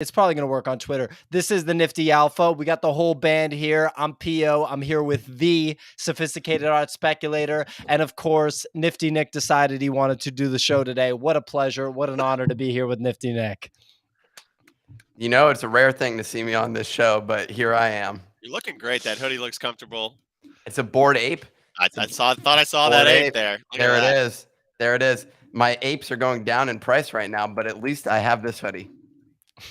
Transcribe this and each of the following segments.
It's probably going to work on Twitter. This is the Nifty Alpha. We got the whole band here. I'm P.O. I'm here with the Sophisticated Art Speculator. And of course, Nifty Nick decided he wanted to do the show today. What a pleasure. What an honor to be here with Nifty Nick. You know, it's a rare thing to see me on this show, but here I am. You're looking great. That hoodie looks comfortable. It's a Bored Ape. I thought I saw that ape there. There it is. There it is. My apes are going down in price right now, but at least I have this hoodie.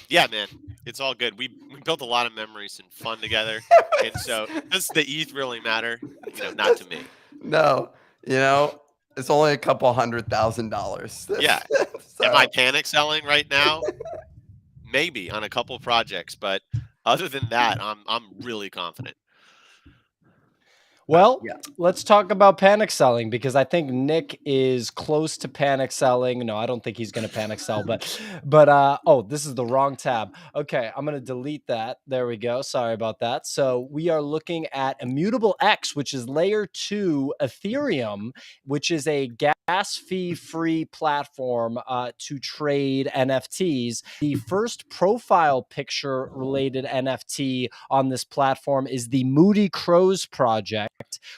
Yeah, man. It's all good. We built a lot of memories and fun together. And so does the ETH really matter? Not to me. No. It's only a couple $100,000. Yeah. So. Am I panic selling right now? Maybe on a couple projects, but other than that, I'm really confident. Well, Let's talk about panic selling, because I think Nick is close to panic selling. No, I don't think he's going to panic sell, but oh, this is the wrong tab. Okay, I'm going to delete that. There we go. Sorry about that. So we are looking at Immutable X, which is layer 2 Ethereum, which is a gas fee free platform to trade NFTs. The first profile picture related NFT on this platform is the Moody Crows project,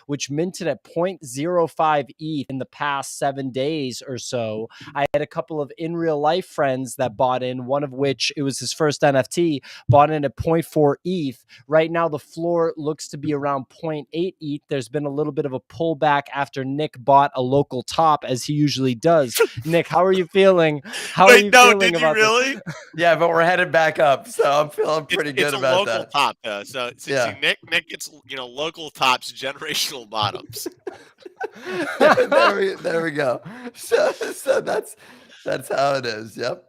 which minted at 0.05 ETH in the past 7 days or so. I had a couple of in real life friends that bought in, one of which, it was his first NFT, bought in at 0.4 ETH. Right now, the floor looks to be around 0.8 ETH. There's been a little bit of a pullback after Nick bought a local top, as he usually does. Nick, how are you feeling? Did you really? Yeah, but we're headed back up, so I'm feeling pretty good about that. It's a local top, though. So Nick gets local tops, generational bottoms. there we go. So that's how it is. Yep.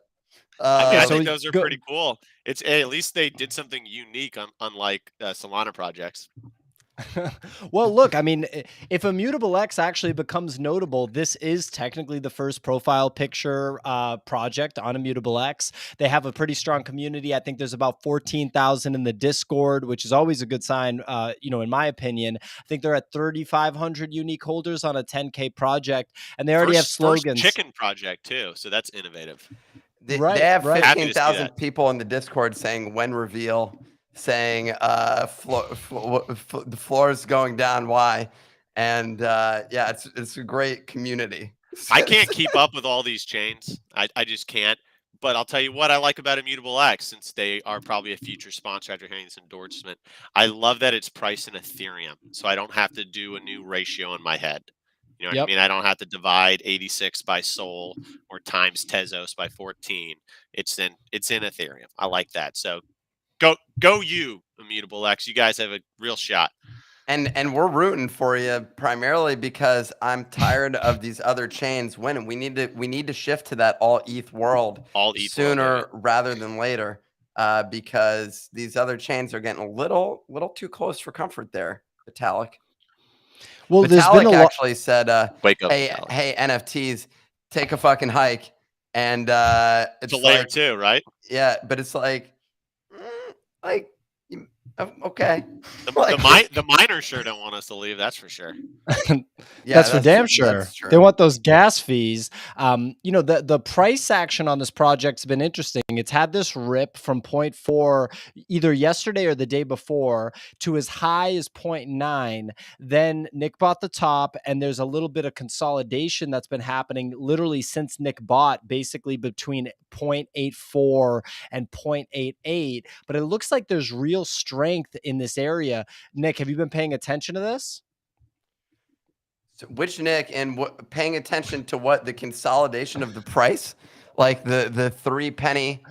I think those are pretty cool. It's at least they did something unique, unlike Solana projects. Well, look, I mean, if Immutable X actually becomes notable, this is technically the first profile picture project on Immutable X. They have a pretty strong community. I think there's about 14,000 in the Discord, which is always a good sign, in my opinion. I think they're at 3,500 unique holders on a 10K project, and they already have slogans. First chicken project, too, so that's innovative. They have 15,000 people in the Discord saying when reveal, saying the floor is going down. Why? And it's a great community. I can't keep up with all these chains. I just can't. But I'll tell you what I like about Immutable X, since they are probably a future sponsor after hearing this endorsement. I love that it's priced in Ethereum, so I don't have to do a new ratio in my head. You know what I mean? I don't have to divide 86 by Sol or times Tezos by 14. It's in Ethereum. I like that. So Go you, Immutable X. You guys have a real shot. And we're rooting for you primarily because I'm tired of these other chains winning. We need to shift to that all ETH world sooner rather than later, because these other chains are getting a little too close for comfort there. Vitalik. Well, Vitalik actually said, "Wake up, hey, NFTs, take a fucking hike." And it's a layer 2, right? Yeah, but it's like, okay. The miners sure don't want us to leave. That's for sure. That's for damn sure. They want those gas fees. The price action on this project's been interesting. It's had this rip from 0.4 either yesterday or the day before to as high as 0.9. Then Nick bought the top, and there's a little bit of consolidation that's been happening literally since Nick bought, basically between 0.84 and 0.88. But it looks like there's real strength in this area. Nick, have you been paying attention to this? So which Nick, and paying attention to what the consolidation of the price, like the 3 penny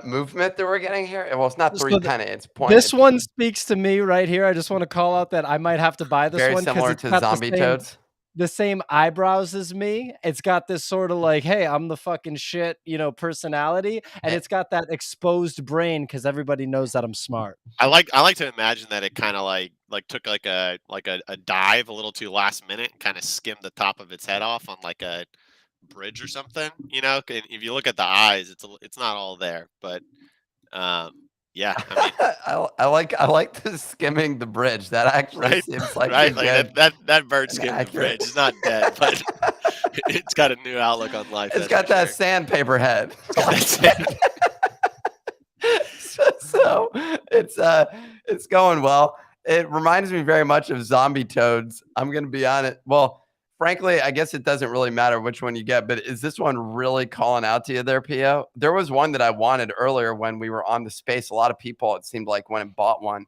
movement that we're getting here? Well, it's not 3 penny. It's point. This one speaks to me right here. I just want to call out that I might have to buy this one. Very similar to Zombie Toads. The same eyebrows as me. It's got this sort of like, hey, I'm the fucking shit, personality, and it's got that exposed brain because everybody knows that I'm smart. I like to imagine that it kind of like took like a dive a little too last minute and kind of skimmed the top of its head off on like a bridge or something. If you look at the eyes, it's not all there, but yeah, I like the skimming the bridge. That actually seems like that bird skimming the bridge is not dead, but it's got a new outlook on life. It's got that sandpaper head. So it's going well. It reminds me very much of zombie toads. I'm going to be honest. Well, frankly, I guess it doesn't really matter which one you get, but is this one really calling out to you there, Pio? There was one that I wanted earlier when we were on the space. A lot of people, it seemed like, went and bought one.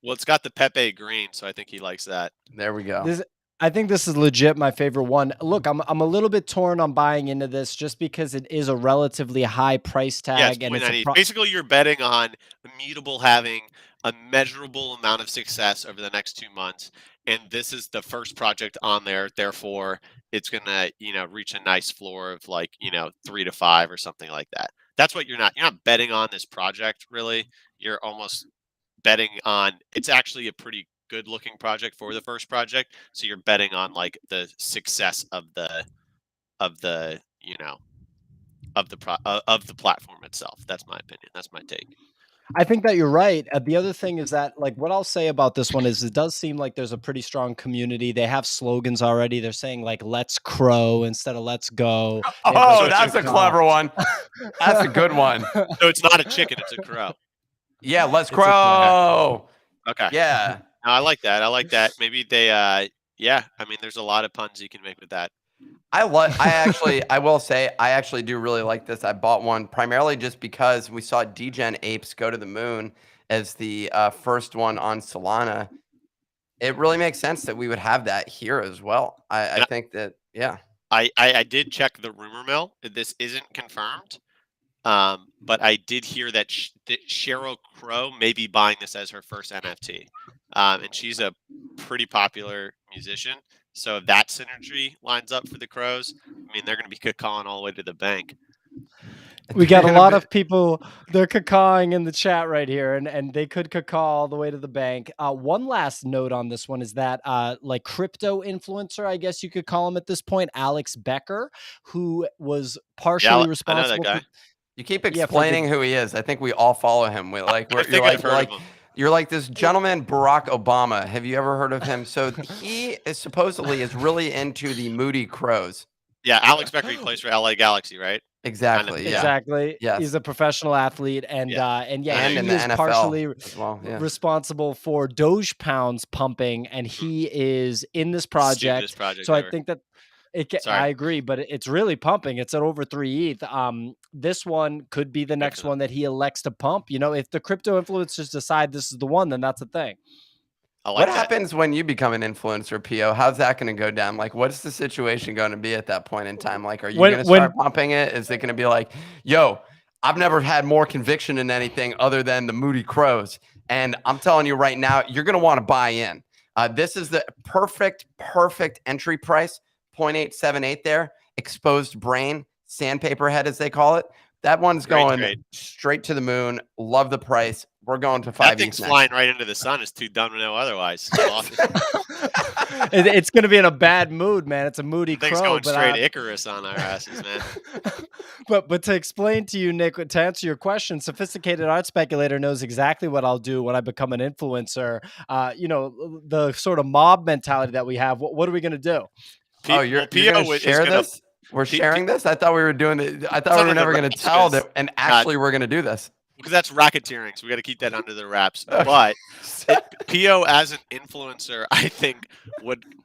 Well, it's got the Pepe green, so I think he likes that. There we go. I think this is legit my favorite one. Look, I'm a little bit torn on buying into this just because it is a relatively high price tag. Yeah, and it's basically you're betting on Immutable having a measurable amount of success over the next 2 months, and this is the first project on there. Therefore, it's gonna reach a nice floor of like 3 to 5 or something like that. That's what you're not betting on this project really. You're almost betting on it's actually a pretty good looking project for the first project, so you're betting on like the success of the of the platform itself. That's my opinion. That's my take. I think that you're right. The other thing is that, like, what I'll say about this one is it does seem like there's a pretty strong community. They have slogans already. They're saying like "Let's Crow" instead of "Let's Go." Oh, that's a clever one. That's a good one. So it's not a chicken; it's a crow. Yeah, let's crow. Okay. Yeah. No, I like that. I like that. Maybe they. Yeah. I mean, there's a lot of puns you can make with that. I will say, I actually do really like this. I bought one primarily just because we saw Degen Apes go to the moon as the first one on Solana. It really makes sense that we would have that here as well. I think that, yeah. I did check the rumor mill. This isn't confirmed, but I did hear that Sheryl Crow may be buying this as her first NFT, and she's a pretty popular musician. So if that synergy lines up for the Krows, I mean, they're going to be calling all the way to the bank. We got a lot of people, they're cacawing in the chat right here, and they could cacaw all the way to the bank. One last note on this one is that like crypto influencer, I guess you could call him at this point, Alex Becker, who was partially responsible. I know that guy. You keep explaining who he is. I think we all follow him. You're like this gentleman, Barack Obama. Have you ever heard of him? So he is supposedly really into the Moody Crows. Yeah, Alex Becker, he plays for LA Galaxy, right? Exactly. Yeah. Exactly. Yes. He's a professional athlete, and he in the is NFL partially as well, responsible for Doge pounds pumping, and he is in this project. So I think that I agree, but it's really pumping. It's at over 3 ETH. This one could be the next one that he elects to pump. If the crypto influencers decide this is the one, then that's a thing. What happens when you become an influencer, Pio? How's that going to go down? Like, what's the situation going to be at that point in time? Like, are you going to start pumping it? Is it going to be like, yo, I've never had more conviction in anything other than the Moody Crows. And I'm telling you right now, you're going to want to buy in. This is the perfect entry price, 0.878 there. Exposed brain, sandpaper head, as they call it. That one's going straight to the moon. Love the price. We're going to 5 ETH. That thing's flying right into the sun. It's too dumb to know otherwise. It's going to be in a bad mood, man. It's a Moody Crow. Thing's going straight Icarus on our asses, man. But to explain to you, Nick, to answer your question, Sophisticated Art Speculator knows exactly what I'll do when I become an influencer. The sort of mob mentality that we have. What are we going to do? You're going to share this? We're sharing this? I thought we were doing it. I thought we were never going to tell that, and actually we're going to do this. Because that's racketeering, so we got to keep that under the wraps. But Pio, as an influencer, I think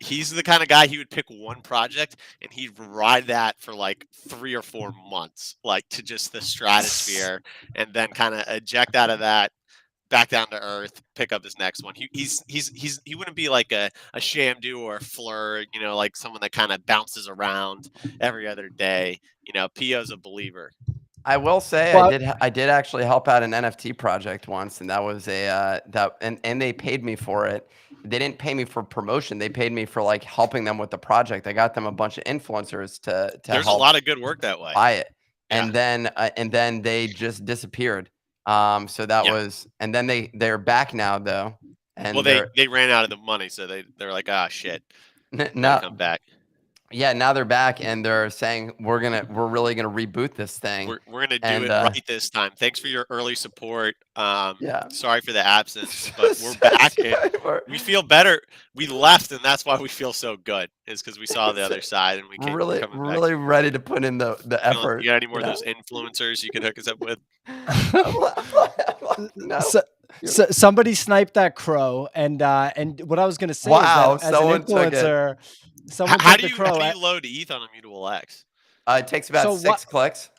he's the kind of guy he would pick one project and he'd ride that for like 3 or 4 months, like to just the stratosphere, and then kind of eject out of that, back down to earth, pick up his next one. He wouldn't be like a Shamdu or a Fleur, like someone that kind of bounces around every other day. Pio's a believer. I will say I did actually help out an NFT project once, and that was and they paid me for it. They didn't pay me for promotion. They paid me for like helping them with the project. I got them a bunch of influencers to There's a lot of good work that way. Buy it. Yeah. And then they just disappeared. So that was, and then they're back now though. And they ran out of the money, so they're like, shit. No, come back. Yeah, now they're back and they're saying we're really gonna reboot this thing. We're gonna do it right this time. Thanks for your early support. Sorry for the absence, but we're back. We feel better. We left, and that's why we feel so good. Is because we saw the other side, and we came really ready to put in the effort. You got any more of those influencers you can hook us up with? no. Somebody sniped that crow, and what I was gonna say is that as an influencer, someone how took do the crow. you load ETH on Immutable X? It takes about 6 clicks.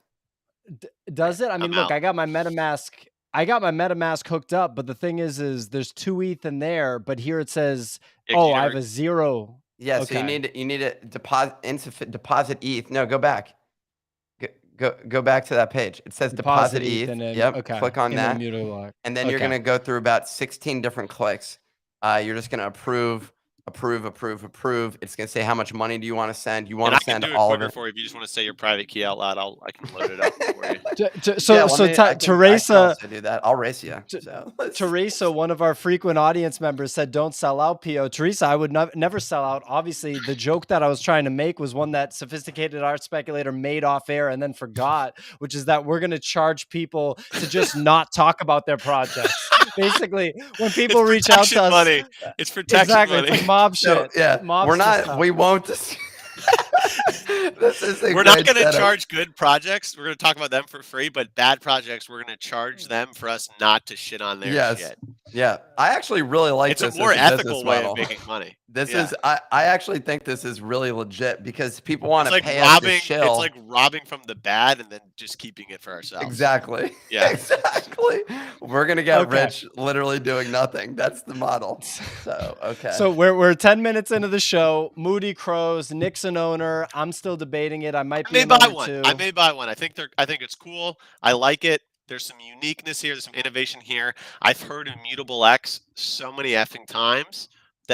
Does it? I mean, look, I got my MetaMask hooked up, but the thing is there's 2 ETH in there, but here it says, oh, I have a 0. Yeah, so you need to deposit ETH. No, go back. Go back to that page. It says deposit ETH. And then, yep. Click on that. And then you're going to go through about 16 different clicks. You're just going to approve. It's going to say how much money do you want to send. You want to send all of it. For you. If you just want to say your private key out loud, I can load it up for you. Teresa, I do that. I'll race you. So Teresa, one of our frequent audience members, said, "Don't sell out, PO." Teresa, I would never sell out. Obviously, the joke that I was trying to make was one that Sophisticated Art Speculator made off air and then forgot, which is that we're going to charge people to just not talk about their projects. Basically, when people reach out to us, money. It's protection money. It's like mob shit. No, yeah, we're not. Stuff. We won't. We're not going to charge good projects. We're going to talk about them for free, but bad projects, we're going to charge them for us not to shit on their shit. Yeah, I actually really like this. It's a more ethical way of making money. This is, I actually think this is really legit because people want to pay us to shill. It's like robbing from the bad and then just keeping it for ourselves. Exactly. Yeah. Exactly. We're going to get rich literally doing nothing. That's the model. So, okay. So we're 10 minutes into the show. Moody Crows, Nixon owner. I'm still debating it. I may buy one. I may buy one. I think it's cool. I like it. There's some uniqueness here. There's some innovation here. I've heard Immutable X so many effing times,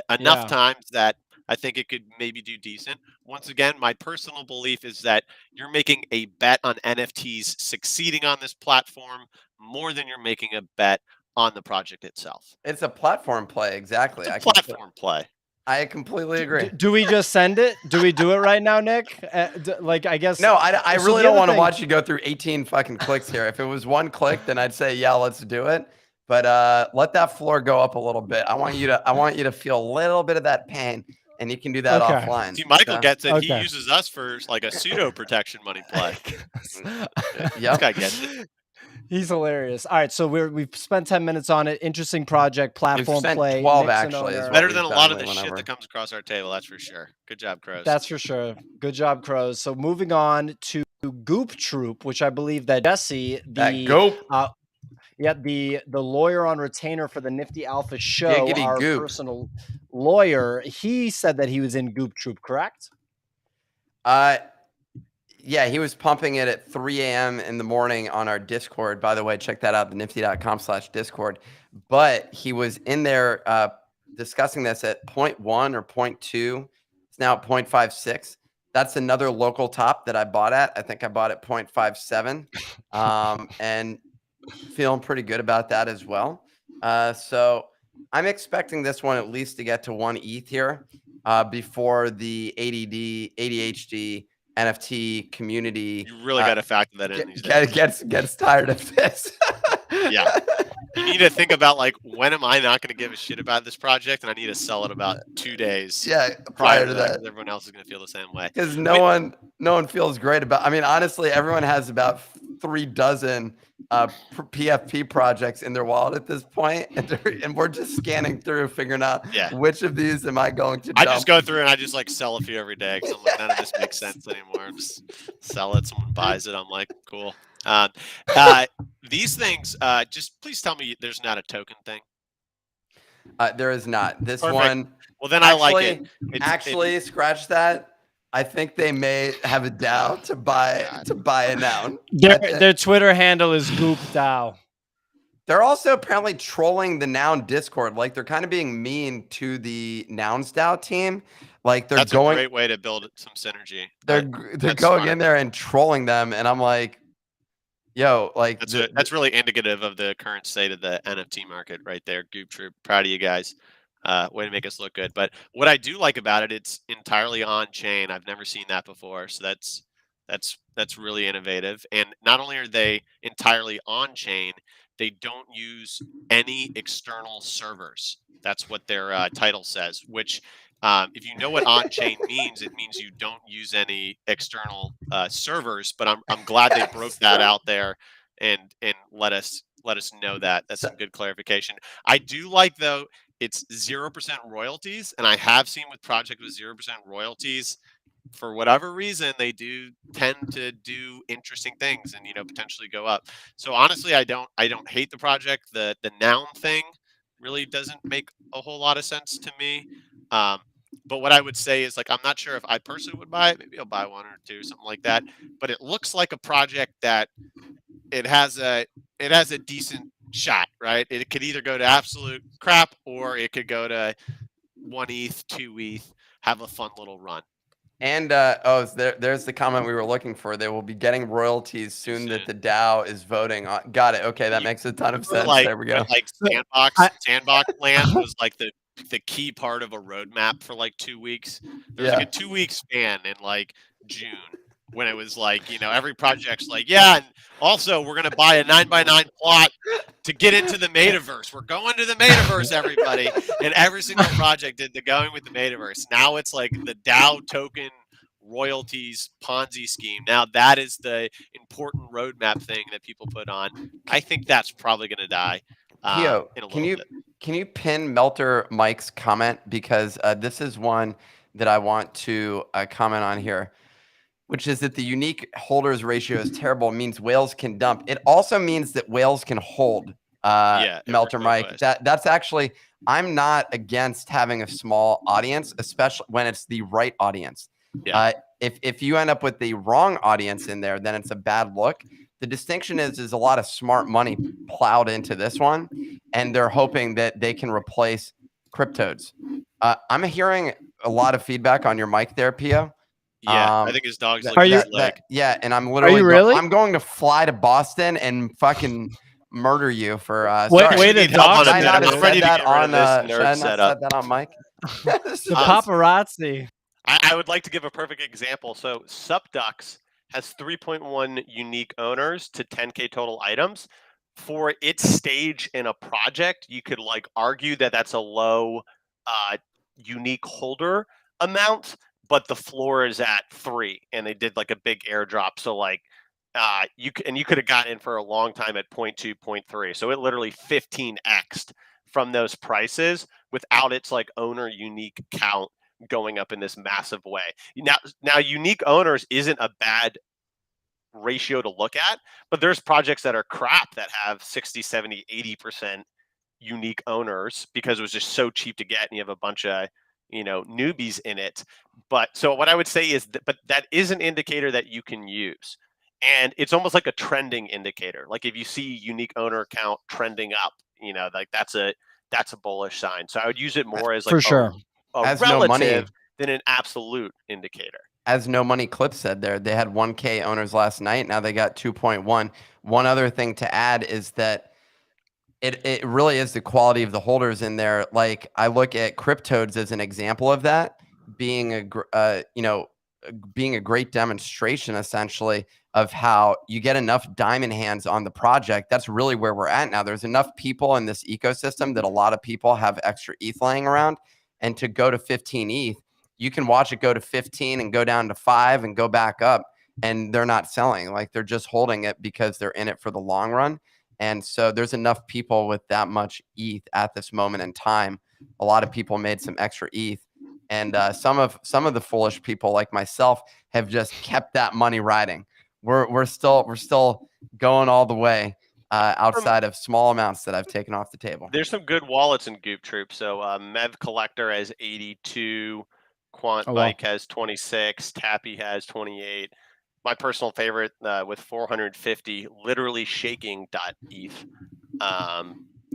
enough times that I think it could maybe do decent. Once again, my personal belief is that you're making a bet on NFTs succeeding on this platform more than you're making a bet on the project itself. It's a platform play. Exactly. It's a platform play. I completely agree. Do we just send it? Do we do it right now, Nick? Like, I guess. No, I really don't want to watch you go through 18 fucking clicks here. If it was one click, then I'd say, yeah, let's do it. But let that floor go up a little bit. I want you to feel a little bit of that pain, and you can do that offline. See, Michael gets it. He uses us for like a pseudo protection money play. Yeah, this guy gets it. He's hilarious. All right, so we've spent 10 minutes on it. Interesting project, platform play. 12 actually. Better than a lot of the shit that comes across our table. That's for sure. Good job, Krows. That's for sure. Good job, Krows. So moving on to Goop Troop, which I believe that Jesse, the lawyer on retainer for the Nifty Alpha show, our personal lawyer, he said that he was in Goop Troop, correct? Yeah, he was pumping it at 3 a.m. in the morning on our Discord. By the way, check that out, thenifty.com/Discord. But he was in there discussing this at 0.1 or 0.2. It's now at 0.56. That's another local top that I bought at. I think I bought at 0.57. And feeling pretty good about that as well. So I'm expecting this one at least to get to 1 ETH here before the ADHD NFT community. You really got to factor that in. Gets tired of this. Yeah. You need to think about, like, when am I not going to give a shit about this project, and I need to sell it about 2 days. Yeah, prior to that. Everyone else is going to feel the same way. Because no one feels great about. I mean, honestly, everyone has about 3 dozen PFP projects in their wallet at this point, and we're just scanning through, figuring out which of these am I going to dump. I just go through and I just like sell a few every day because I'm like, none of this makes sense anymore. Just sell it. Someone buys it. I'm like, cool. These things, just please tell me there's not a token thing. There is not. This Perfect. one. Well, then I like it. Scratch that. I think they may have a DAO to buy a noun. Their Twitter handle is Goop DAO. They're also apparently trolling the Noun Discord. Like, they're kind of being mean to the Nouns DAO team. Like, that's a great way to build some synergy. They're going smart. In there and trolling them, and I'm like, yo, like that's really indicative of the current state of the NFT market right there. Goop Troop, proud of you guys. Way to make us look good. But what I do like about it, it's entirely on chain. I've never seen that before. So that's really innovative. And not only are they entirely on chain, they don't use any external servers. That's what their title says, which if you know what on chain means, it means you don't use any external servers. But I'm glad they broke that out there. and let us know that. That's some good clarification. I do like, though, it's 0% royalties, and I have seen with project with 0% royalties, for whatever reason, they do tend to do interesting things and potentially go up. So honestly, I don't hate the project. The noun thing really doesn't make a whole lot of sense to me. But what I would say is, like, I'm not sure if I personally would buy it. Maybe I'll buy one or two, something like that. But it looks like a project that it has a decent shot, right? It could either go to absolute crap, or it could go to 1 ETH, 2 ETH, have a fun little run. And there's the comment we were looking for. They will be getting royalties soon that the DAO is voting on. Got it. Okay, that makes a ton of sense. There we go. Like Sandbox land was like the key part of a roadmap for like 2 weeks. There's like a 2-week span in like June when it was like, every project's like, yeah, and also we're gonna buy a 9x9 plot to get into the metaverse. We're going to the metaverse, everybody. And every single project did the going with the metaverse. Now it's like the DAO token royalties Ponzi scheme. Now that is the important roadmap thing that people put on. I think that's probably going to die. Pio, in a little bit. Can you pin Melter Mike's comment, because this is one that I want to comment on here, which is that the unique holders ratio is terrible. It means whales can dump. It also means that whales can hold. Melter Mike. That's actually, I'm not against having a small audience, especially when it's the right audience. Yeah. If you end up with the wrong audience in there, then it's a bad look. The distinction is a lot of smart money plowed into this one, and they're hoping that they can replace cryptodes. I'm hearing a lot of feedback on your mic there, Pio. Yeah, I think his dog's Are you? Yeah, and I'm literally. Are you really? I'm going to fly to Boston and fucking murder you for. Wait, the dog. I'm ready to get rid of this nerd setup. Said that on mic. The paparazzi. I would like to give a perfect example. So Subducks has 3.1 unique owners to 10K total items. For its stage in a project, you could like argue that that's a low unique holder amount, but the floor is at 3, and they did like a big airdrop. So like you could have gotten in for a long time at 0.2, 0.3. So it literally 15x'd from those prices without its like owner unique count going up in this massive way. Now unique owners isn't a bad ratio to look at, but there's projects that are crap that have 60, 70, 80% unique owners because it was just so cheap to get, and you have a bunch of newbies in it. But so what I would say is but that is an indicator that you can use, and it's almost like a trending indicator. Like if you see unique owner count trending up, like that's a bullish sign. So I would use it more as like for sure a relative than an absolute indicator. As No Money Clip said there, they had 1K owners last night. Now they got 2.1. One other thing to add is that it really is the quality of the holders in there. Like I look at Cryptodes as an example of that, being a great demonstration essentially of how you get enough diamond hands on the project. That's really where we're at now. There's enough people in this ecosystem that a lot of people have extra ETH laying around, and to go to 15 ETH, you can watch it go to 15 and go down to 5 and go back up, and they're not selling. Like they're just holding it because they're in it for the long run. And so there's enough people with that much ETH at this moment in time. A lot of people made some extra ETH, and some of the foolish people like myself have just kept that money riding. We're still going all the way outside of small amounts that I've taken off the table. There's some good wallets in Goop Troop. So Mev Collector has 82, Quant Bike has 26, Tappy has 28. My personal favorite with 450, literally shaking .eth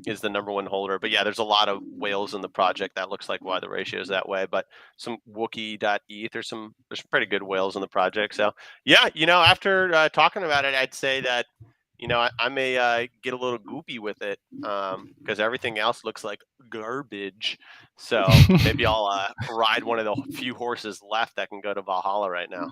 is the number one holder. But yeah, there's a lot of whales in the project. That looks like why the ratio is that way. But some Wookie.eth, there's some pretty good whales in the project. So yeah, after talking about it, I'd say that I may get a little goopy with it because everything else looks like garbage. So maybe I'll ride one of the few horses left that can go to Valhalla right now.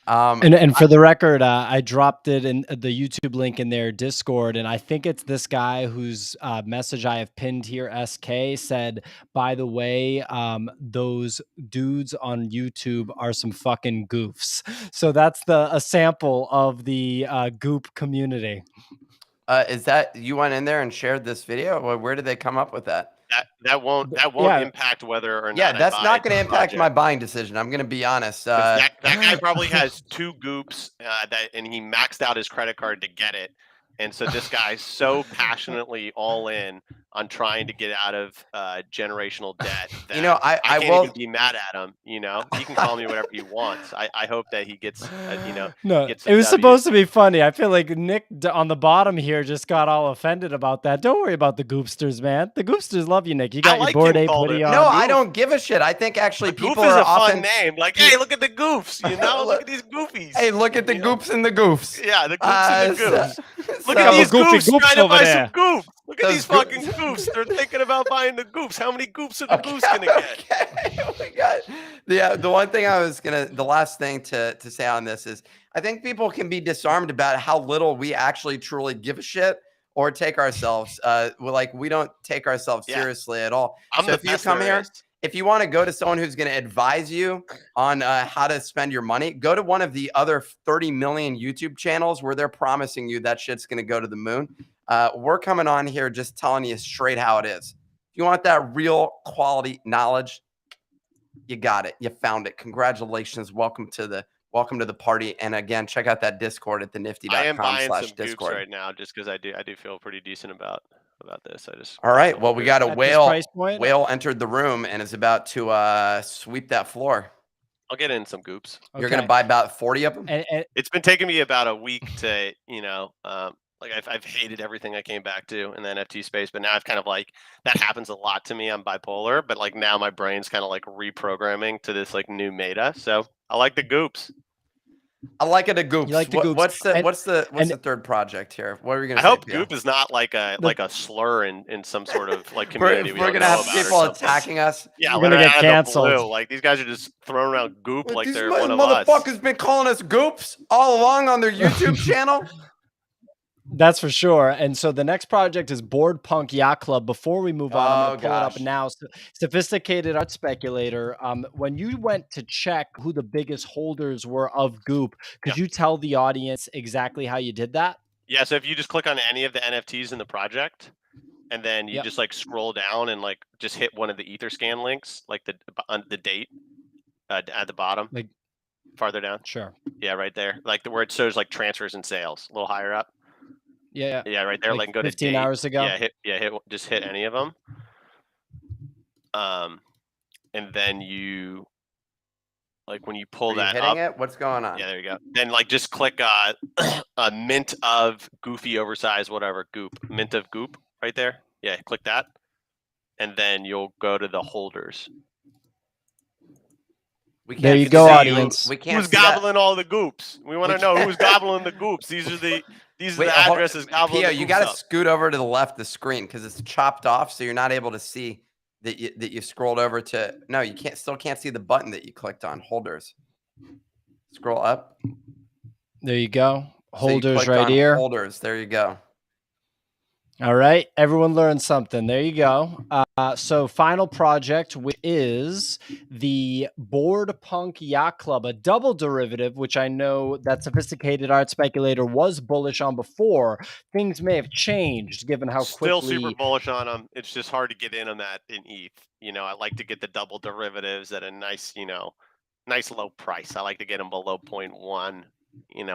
And for the record, I dropped it in the YouTube link in their Discord, and I think it's this guy whose message I have pinned here, SK, said, by the way, those dudes on YouTube are some fucking goofs. So that's a sample of the Goop community. Is that you went in there and shared this video? Or where did they come up with that? That won't impact whether or not. Yeah, that's not going to impact my buying decision. I'm going to be honest. That guy probably has 2 goops and he maxed out his credit card to get it. And so this guy's so passionately all in on trying to get out of generational debt that I can't even be mad at him. You know, he can call me whatever he wants. I hope that he gets, no, gets it was supposed to be funny. I feel like Nick on the bottom here just got all offended about that. Don't worry about the Goopsters, man. The Goopsters love you, Nick. You got your Bored Ape hoodie on. No, I don't give a shit. I think actually people Goof is a fun name. Like, hey, look at the goofs. You know, look at these goofies. Hey, look at the goops and the goofs. Yeah, the goops and the goofs. Look at these goofs trying to buy some goofs. Look at these fucking goofs. They're thinking about buying the goofs. How many goofs are the goofs gonna get? Oh my god. Yeah, the one thing the last thing to say on this is I think people can be disarmed about how little we actually truly give a shit or take ourselves. We don't take ourselves seriously at all. So if you come here, if you want to go to someone who's going to advise you on how to spend your money, go to one of the other 30 million YouTube channels where they're promising you that shit's going to go to the moon. We're coming on here just telling you straight how it is. If you want that real quality knowledge, you got it. You found it. Congratulations. Welcome to the party. And again, check out that Discord at thenifty.com/Discord. I am buying some goops right now just because I do feel pretty decent about this. All right. Well, we got a whale entered the room and is about to sweep that floor. I'll get in some goops. Okay. You're going to buy about 40 of them? And it's been taking me about a week to, like I've hated everything I came back to in the NFT space, but now I've kind of like, that happens a lot to me. I'm bipolar, but like now my brain's kind of like reprogramming to this like new meta. So I like the goops. I like it. A Goop. Like what's the third project here? What are we gonna? I hope Goop is not like a slur in some sort of like community. We're gonna have people attacking us. Yeah, we're gonna get canceled. Like these guys are just throwing around Goop like they're one of us. Motherfuckers been calling us Goops all along on their YouTube channel. That's for sure. And so the next project is Bored Punk Yacht Club. Before we move on, I'm going to pull it up now. Sophisticated Art Speculator. When you went to check who the biggest holders were of Goop, could you tell the audience exactly how you did that? Yeah. So if you just click on any of the NFTs in the project, and then you just like scroll down and like just hit one of the Etherscan links, like the date at the bottom, like farther down. Sure. Yeah, right there. Like where it shows like transfers and sales, a little higher up. Yeah, right there. Like go 15 to hours ago. Just hit any of them. And then you like when you pull that up. It? What's going on? Yeah, there you go. Then like just click a mint of goofy oversized whatever Goop. Mint of Goop right there. Yeah, click that. And then you'll go to the holders. There you go, audience. We can't who's gobbling all the goops? We want to know who's gobbling the goops. These are the addresses gobbling. Pio, you got to scoot over to the left of the screen because it's chopped off, so you're not able to see that you scrolled over to. No, you still can't see the button that you clicked on. Holders. Scroll up. There you go. Holders right here. Holders. There you go. All right. Everyone learned something. There you go. So final project, which is the Bored Punk Yacht Club, a double derivative, which I know that Sophisticated Art Speculator was bullish on before. Things may have changed given how quickly. Still super bullish on them. It's just hard to get in on that in ETH. I like to get the double derivatives at a nice, nice low price. I like to get them below 0.1,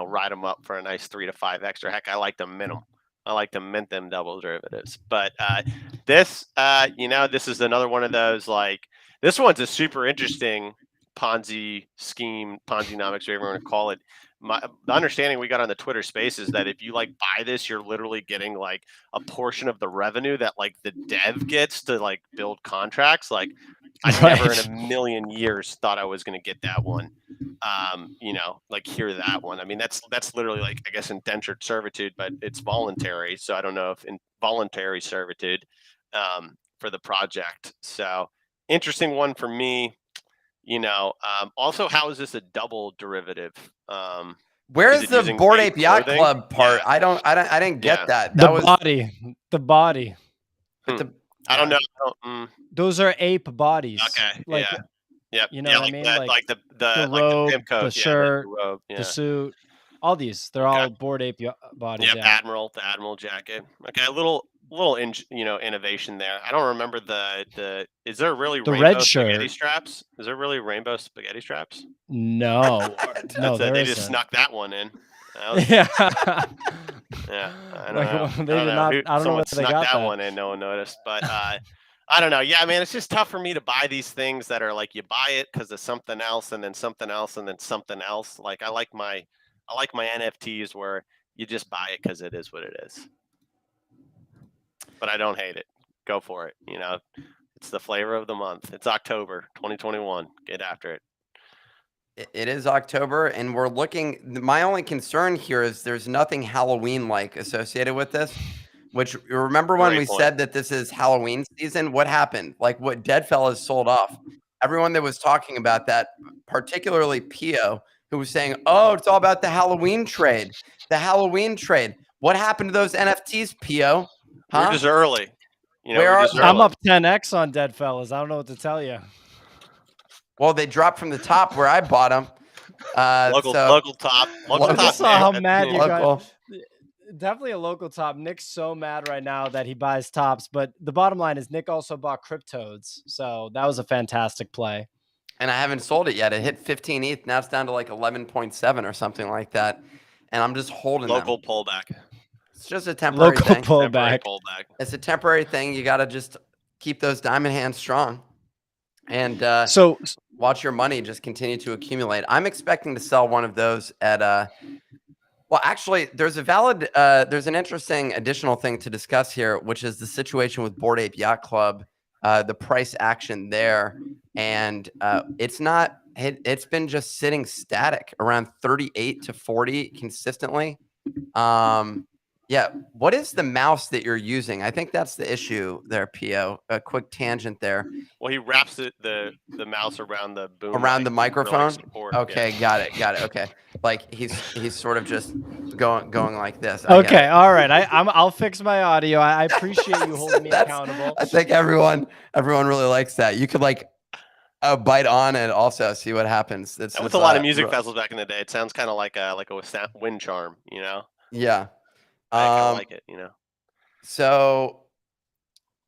ride them up for a nice 3 to 5 extra. Heck, I like to mint them. I like to mint them double derivatives. But this is another one of those, like, this one's a super interesting Ponzi scheme, Ponzi-nomics, whatever you want to call it. The understanding we got on the Twitter space is that if you like buy this, you're literally getting like a portion of the revenue that like the dev gets to like build contracts. Like I never in a million years thought I was going to get that one. Like hear that one. I mean, that's literally like, I guess, indentured servitude, but it's voluntary. So I don't know if involuntary servitude for the project. So interesting one for me. Also, how is this a double derivative? Where's the Bored Ape Yacht Club part? Yeah. I didn't get that. The body. I don't know. Those are ape bodies. Okay. Like, yeah. You know what I mean? Like the robe, like the, the shirt, the robe, the suit. All these, they're all Bored Ape bodies. Yep, Yeah. the Admiral jacket. Okay, a little innovation there. I don't remember the. Is there really The rainbow red spaghetti shirt. straps? Is there really rainbow spaghetti straps? No, no, there They isn't. just snuck that one in. That was, Yeah. yeah, I don't Like, know. they did not. I don't know Someone where they snuck got that that. one in. No one noticed, but I don't know. Yeah, man, it's just tough for me to buy these things that are like you buy it because of something else, and then something else, and then something else. Like I like my NFTs where you just buy it because it is what it is. But I don't hate it. Go for it. You know, it's the flavor of the month. It's October 2021. Get after it. It is October, and we're looking. My only concern here is there's nothing Halloween-like associated with this. Which, remember when we said that this is Halloween season? What happened? Like, what Deadfellas sold off? Everyone that was talking about that, particularly Pio, who was saying, "Oh, it's all about the Halloween trade. The Halloween trade. What happened to those NFTs, Pio? Huh? We're just early. You know, I'm up 10x on Deadfellas. I don't know what to tell you. Well, they dropped from the top where I bought them. Local top. I just saw how mad you local. got. Definitely a local top. Nick's so mad right now that he buys tops, but the bottom line is Nick also bought Cryptodes, so that was a fantastic play. And I haven't sold it yet. It hit 15 ETH. Now it's down to like 11.7 or something like that. And I'm just holding local them. pullback. It's just a temporary thing. Temporary pullback. It's a temporary thing. You got to just keep those diamond hands strong. And so watch your money just continue to accumulate. I'm expecting to sell one of those at well, actually, there's an interesting additional thing to discuss here, which is the situation with Bored Ape Yacht Club, the price action there, and it's been just sitting static around 38 to 40 consistently. Yeah, what is the mouse that you're using? I think that's the issue there, Pio. A quick tangent there. Well, he wraps the mouse around the boom around the microphone. Okay, yeah. got it. Okay, like he's sort of just going like this. Okay, all right. I'll fix my audio. I appreciate you holding me accountable. I think everyone really likes that. You could like bite on it also, see what happens. That was a lot of music festivals back in the day. It sounds kind of like a wind charm, you know. Yeah, I kind of like it, you know. So,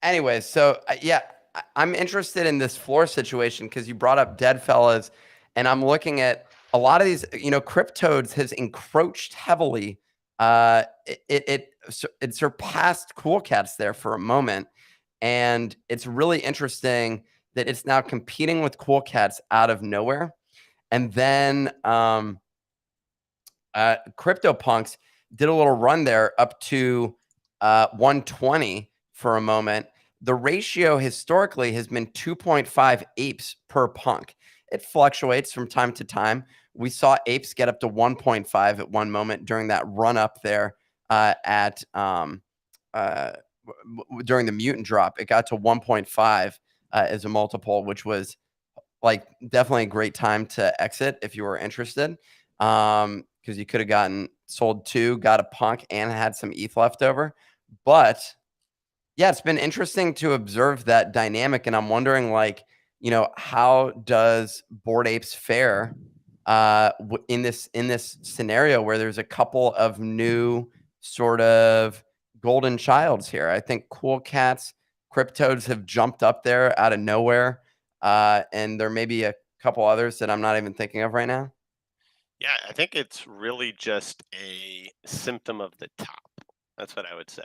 anyways, yeah, I'm interested in this floor situation because you brought up Deadfellas, and I'm looking at a lot of these. You know, Cryptodes has encroached heavily. It surpassed Cool Cats there for a moment, and it's really interesting that it's now competing with Cool Cats out of nowhere. And then CryptoPunks did a little run there up to 120 for a moment. The ratio historically has been 2.5 apes per punk. It fluctuates from time to time. We saw apes get up to 1.5 at one moment during that run up there during the mutant drop. It got to 1.5 as a multiple, which was like definitely a great time to exit if you were interested, because you could have sold 2, got a punk, and had some ETH left over. But yeah, it's been interesting to observe that dynamic, and I'm wondering, like, you know, how does Bored Apes fare in this scenario where there's a couple of new sort of golden childs here? I think Cool Cats, Cryptodes have jumped up there out of nowhere, and there may be a couple others that I'm not even thinking of right now. Yeah, I think it's really just a symptom of the top. That's what I would say.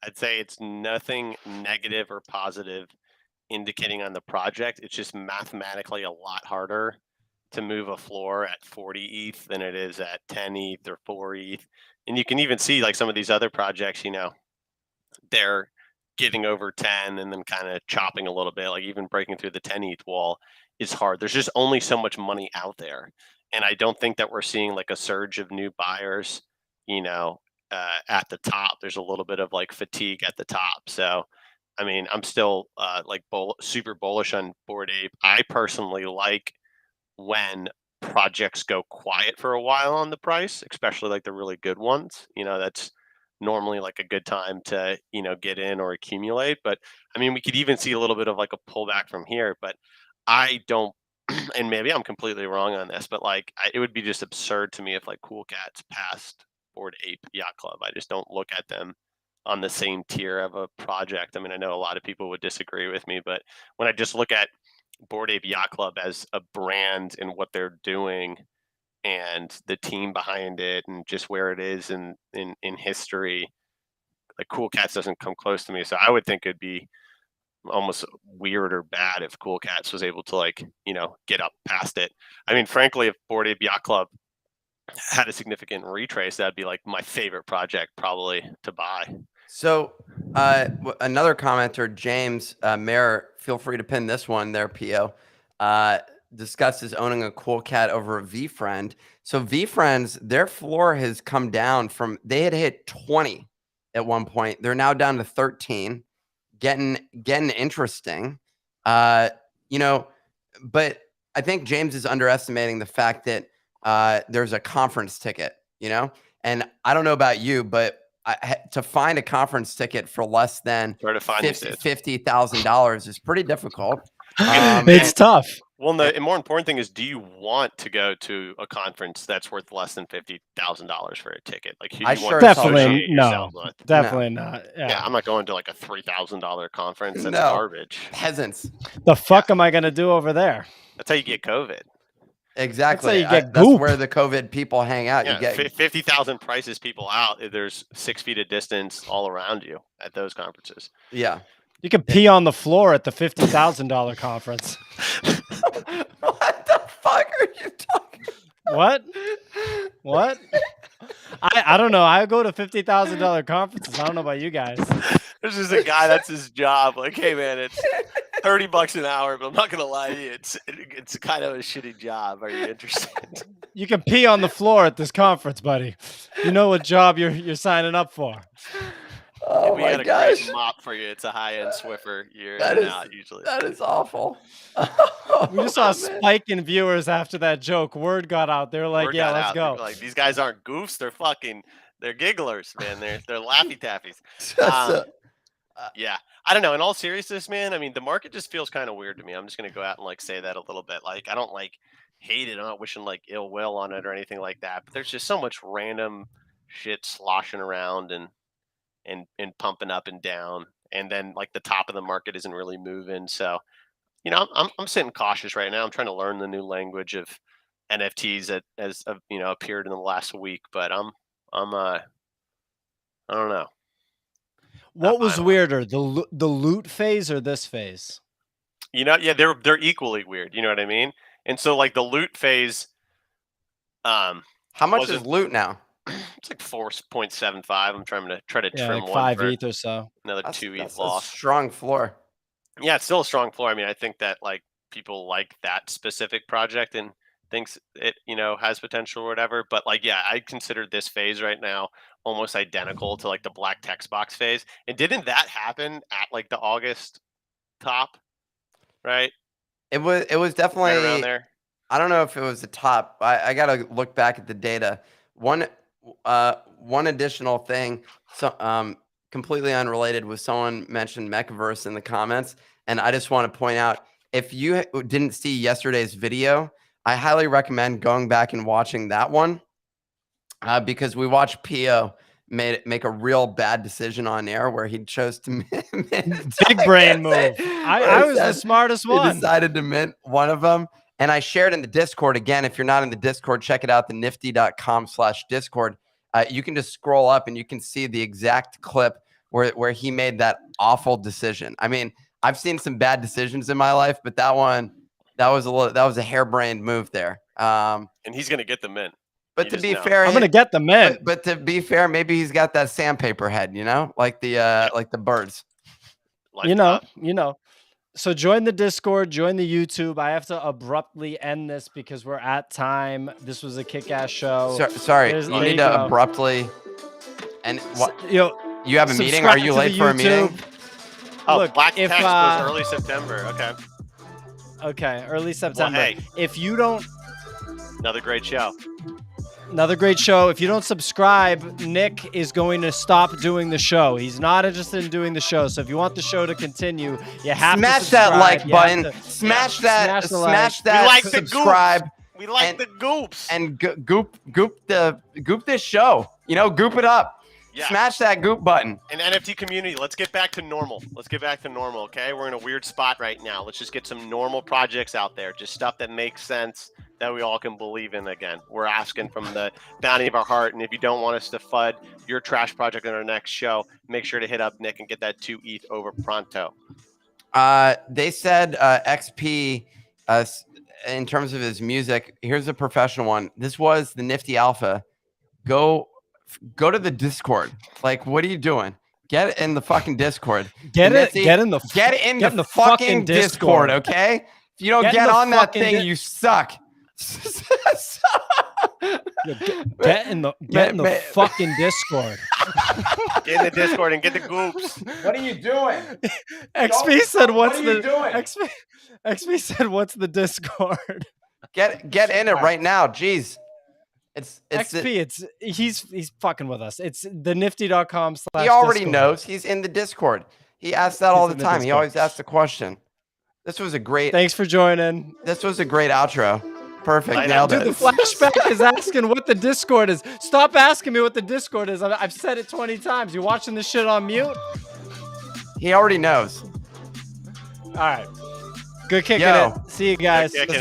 I'd say it's nothing negative or positive indicating on the project. It's just mathematically a lot harder to move a floor at 40 ETH than it is at 10 ETH or 4 ETH. And you can even see like some of these other projects, you know, they're getting over 10 and then kind of chopping a little bit, like even breaking through the 10 ETH wall is hard. There's just only so much money out there. And I don't think that we're seeing like a surge of new buyers, you know, at the top. There's a little bit of like fatigue at the top. So, I mean, I'm still super bullish on Bored Ape. I personally like when projects go quiet for a while on the price, especially like the really good ones. You know, that's normally like a good time to, you know, get in or accumulate. But I mean, we could even see a little bit of like a pullback from here, but I don't and maybe I'm completely wrong on this, but like it would be just absurd to me if like Cool Cats passed Bored Ape Yacht Club. I just don't look at them on the same tier of a project. I mean, I know a lot of people would disagree with me, but when I just look at Bored Ape Yacht Club as a brand and what they're doing and the team behind it and just where it is in history, like Cool Cats doesn't come close to me. So I would think it'd be almost weird or bad if Cool Cats was able to like, get up past it. I mean, frankly, if Bored Ape Yacht Club had a significant retrace, that'd be like my favorite project probably to buy. So another commenter, James Mayer, feel free to pin this one there, PO, discusses owning a Cool Cat over a VFriend. So VFriends, their floor has come down from, they had hit 20 at one point. They're now down to 13. Getting interesting, but I think James is underestimating the fact that there's a conference ticket, and I don't know about you, but to find a conference ticket for less than $50,000 is pretty difficult. It's tough. Well, the more important thing is, do you want to go to a conference that's worth less than $50,000 for a ticket? Like, definitely no, definitely not. Yeah, I'm not going to like a $3,000 conference. That's garbage. Peasants. The fuck am I gonna do over there? That's how you get COVID. Exactly. That's where the COVID people hang out. Yeah, you get 50,000 prices people out. There's 6 feet of distance all around you at those conferences. Yeah. You can pee on the floor at the $50,000 conference. What the fuck are you talking about? What? I don't know. I go to $50,000 conferences. I don't know about you guys. There's just a guy, that's his job. Like, hey man, it's $30 an hour, but I'm not gonna lie to you, it's kind of a shitty job. Are you interested? You can pee on the floor at this conference, buddy. You know what job you're signing up for. Oh we my got a gosh. great mop for you. It's a high-end Swiffer. You're out usually. That is awful. We just saw a spike in viewers after that joke. Word got out. They're like, yeah, let's go. Like, these guys aren't goofs. They're gigglers, man. They're laffy taffies. Yeah. I don't know. In all seriousness, man, I mean, the market just feels kind of weird to me. I'm just going to go out and like say that a little bit. Like, I don't like hate it. I'm not wishing like ill will on it or anything like that. But there's just so much random shit sloshing around and pumping up and down, and then like the top of the market isn't really moving. So, I'm sitting cautious right now. I'm trying to learn the new language of NFTs that has appeared in the last week. But I don't know. What was weirder, the loot phase or this phase? Yeah, they're equally weird. You know what I mean? And so like the loot phase. How much is loot now? It's like 4.75. I'm trying to trim like one 5 ETH or so. Another 2 ETH loss. Strong floor. Yeah, it's still a strong floor. I mean, I think that like people like that specific project and thinks it has potential or whatever. But like, yeah, I consider this phase right now almost identical to like the black text box phase. And didn't that happen at like the August top? Right. It was definitely right around there. I don't know if it was the top. I gotta look back at the data. One additional thing, completely unrelated, was someone mentioned Mechaverse in the comments, and I just want to point out, if you didn't see yesterday's video, I highly recommend going back and watching that one, because we watched PO make a real bad decision on air where he chose to big brain move. I was the smartest one. He decided to mint one of them. And I shared in the Discord. Again, if you're not in the Discord, check it out, the nifty.com/Discord. You can just scroll up and you can see the exact clip where he made that awful decision. I mean, I've seen some bad decisions in my life, but that was a harebrained move there. And he's going to get the mint. But to be fair, I'm going to get the mint. But to be fair, maybe he's got that sandpaper head, like the birds. So join the Discord, join the YouTube. I have to abruptly end this because we're at time. This was a kick-ass show. Sorry, you need to abruptly. And what? You have a meeting? Are you late for a meeting? Oh, look, Black Text was early September. Okay, early September. Well, hey, if you don't, another great show. Another great show. If you don't subscribe, Nick is going to stop doing the show. He's not interested in doing the show. So if you want the show to continue, you have smash to subscribe. that like You have button. to- Smash that. Smash the Smash like. that. We like the subscribe. We like and- the goops. And goop this show. You know, goop it up. Yeah. Smash that goop button. And NFT community, let's get back to normal. Let's get back to normal, okay? We're in a weird spot right now. Let's just get some normal projects out there. Just stuff that makes sense that we all can believe in again. We're asking from the bounty of our heart. And if you don't want us to FUD your trash project in our next show, make sure to hit up Nick and get that 2 ETH over pronto. They said XP, in terms of his music, here's a professional one. This was the Nifty Alpha. Go to the Discord. Like, what are you doing? Get in the fucking Discord. Get Nifty, in the fucking Discord, okay? If you don't get on that thing, you suck. Get in the fucking Discord. Get in the Discord and get the goops. What are you doing? XP said, "What's what are you the doing? XP said, "What's the Discord?" Get in it right now. Jeez. It's XP. He's fucking with us. It's the nifty.com/. He already knows. He's in the Discord. He asks that all the time. He always asks the question. This was a great. Thanks for joining. This was a great outro. Perfect. Nailed it. Dude, the flashback is asking what the Discord is. Stop asking me what the Discord is. I've said it 20 times. You watching this shit on mute? He already knows. All right. Good kicking Yo. it. See you guys. Good kicking it.